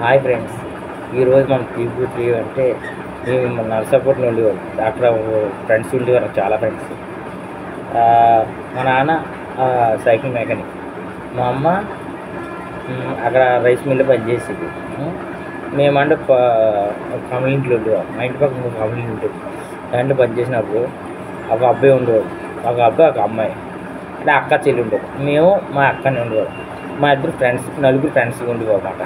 Hi friends, ఈరోజు మనం తీపి అంటే మేము నర్సాపూర్లో ఉండేవాళ్ళు. అక్కడ ఫ్రెండ్స్ ఉండేవారు, చాలా ఫ్రెండ్స్. మా నాన్న సైకిల్ మెకానిక్, మా అమ్మ అక్కడ రైస్ మిల్లు పనిచేసేది. మేమంటే కమలింట్లో ఉండేవాళ్ళం. మా ఇంటి పక్కన కమలింటి ఉంటుంది. దాంట్లో పనిచేసినప్పుడు ఒక అబ్బాయి ఉండేవాడు, ఒక అబ్బాయి ఒక అమ్మాయి, అంటే అక్క చెల్లి ఉండేది. మేము మా అక్కని ఉండేవాడు. మా ఇద్దరు ఫ్రెండ్స్, నలుగురు ఫ్రెండ్స్ ఉండేవారు అన్నమాట.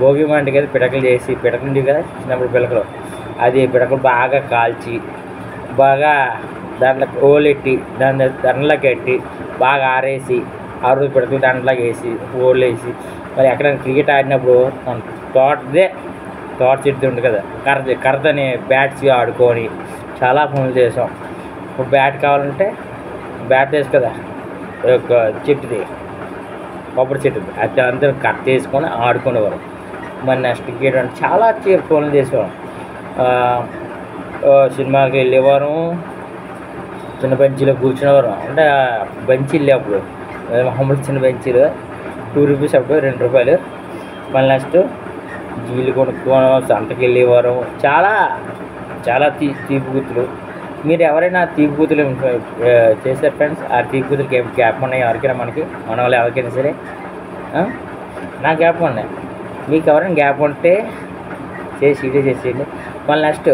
భోగి మంటకి అయితే పిడకలు చేసి, పిడకలు ఉండేవి కదా చిన్నప్పుడు పిడకలు, అది పిడకలు బాగా కాల్చి, బాగా దాంట్లో ఓలెట్టి, దండలోకి ఎట్టి బాగా ఆరేసి, ఆ రోజు పిడకలు దాంట్లోకి వేసి ఓళ్ళు వేసి, మరి ఎక్కడైనా క్రికెట్ ఆడినప్పుడు తోట చెట్టు ఉంటుంది కదా, కర్రతని బ్యాట్స్ ఆడుకొని చాలా పనులు చేసాం. ఇప్పుడు బ్యాట్ కావాలంటే బ్యాట్ వేసి కదా, ఒక చెట్టుది కొబ్బరి చెట్టుది, అది అందరూ కట్ చేసుకొని ఆడుకునేవారు. మరి నెక్స్ట్ క్రికెట్ అంటే చాలా పనులు చేసేవారు. సినిమాకి వెళ్ళేవారు, చిన్న బెంచీలో కూర్చునేవారు. అంటే బెంచీలు లేవు మామూలు చిన్న బెంచీలు, 2 రూపీస్ అప్పుడు 2 రూపాయలు. మళ్ళీ నెక్స్ట్ జీలు కొనుక్కోవడం, సంతకి వెళ్ళేవారు. చాలా చాలా తీపి గుర్తులు. మీరు ఎవరైనా తీపి గుర్తులు చేశారు ఫ్రెండ్స్? ఆ తీపి గుర్తులకి ఏం గ్యాప్ ఉన్నాయి ఎవరికైనా, మనకి మన వాళ్ళు ఎవరికైనా సరే? నా గ్యాప్ ఉన్నాయి. మీకు ఎవరైనా గ్యాప్ ఉంటే ఇదే చేసేయండి. మళ్ళీ నెక్స్ట్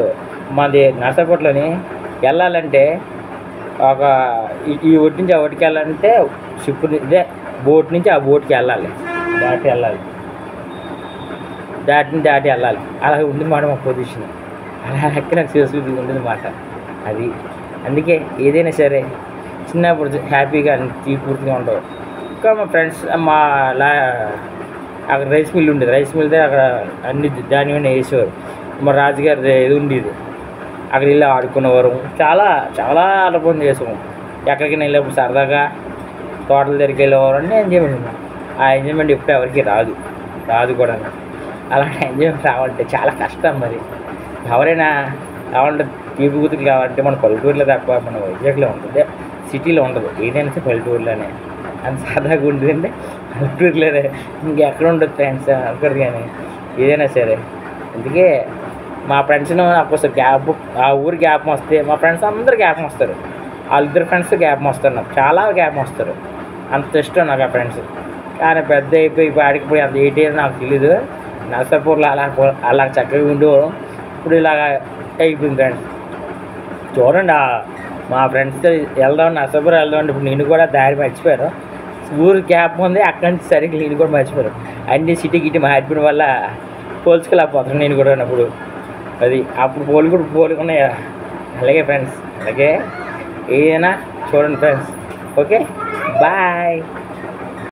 మాది నర్సాపూర్లోని వెళ్ళాలంటే ఒక ఈ ఒడ్డు నుంచి ఆ ఒడ్డుకి వెళ్ళాలంటే షిప్ ఇదే బోట్ నుంచి ఆ బోట్కి వెళ్ళాలి, దాటి వెళ్ళాలి. అలా ఉంది మాట మా పొజిషన్. అలా ఎక్కడ చేసి ఉంటుంది మాట అది. అందుకే ఏదైనా సరే చిన్నప్పుడు హ్యాపీగా పూర్తిగా ఉండవు. ఇంకా మా ఫ్రెండ్స్ అక్కడ రైస్ మిల్ ఉండేది. రైస్ మిల్ దగ్గర అక్కడ అన్ని ధాన్యం వేసేవారు. మా రాజుగారి ఇది ఉండేది, అక్కడ వెళ్ళి ఆడుకునేవారు. చాలా చాలా ఆలోచన చేసాము. ఎక్కడికైనా వెళ్ళినప్పుడు సరదాగా తోటల దగ్గరికి వెళ్ళేవారు. అంటే ఎంజాయ్మెంట్. ఆ ఎంజాయ్మెంట్ ఎప్పుడు ఎవరికి రాదు కూడా. అలాంటి ఎంజాయ్మెంట్ రావాలంటే చాలా కష్టం. మరి ఎవరైనా కావాలంటే తీపి గుర్తులు కావాలంటే మన పల్లెటూరులో తక్కువ, మన వైజాగ్లో ఉంటుంది, సిటీలో ఉండదు. ఏదైనా సరే పల్లెటూరులోనే అంత సరదాగా ఉంటుందంటే పల్లెటూరులోనే. ఇంకెక్కడ ఉండదు ఫ్రెండ్స్ అక్కడికి. కానీ ఏదైనా సరే అందుకే మా ఫ్రెండ్స్ నాకు గ్యాప్, ఆ ఊరు గ్యాప్ వస్తే మా ఫ్రెండ్స్ అందరూ గ్యాప్ వస్తారు. వాళ్ళిద్దరు ఫ్రెండ్స్ గ్యాప్ వస్తారు, నాకు చాలా గ్యాప్ వస్తారు. అంత ఇష్టం నాకు ఆ ఫ్రెండ్స్. కానీ పెద్ద అయిపోయి ఆడికిపోయి అంత ఏంటి నాకు తెలీదు. నర్సాపూర్లో అలా చక్కగా ఉండేవారు. ఇప్పుడు ఇలాగ అయిపోయింది ఫ్రెండ్స్. చూడండి, మా ఫ్రెండ్స్తో నర్సాపూర్ వెళ్దామంటే ఇప్పుడు నేను కూడా దారి మర్చిపోయాను. ఊరు గ్యాప్ ఉంది, అక్కడి నుంచి సరిగ్గా నేను కూడా మర్చిపోయాను. అన్ని సిటీ గిట్టి మారిపోయిన వల్ల పోల్చుకోలేకపోతున్నాను నేను కూడా. అప్పుడు అది అప్పుడు పోలుకున్నాయి. అలాగే ఫ్రెండ్స్, అలాగే ఏదైనా చూడండి ఫ్రెండ్స్. Okay, bye.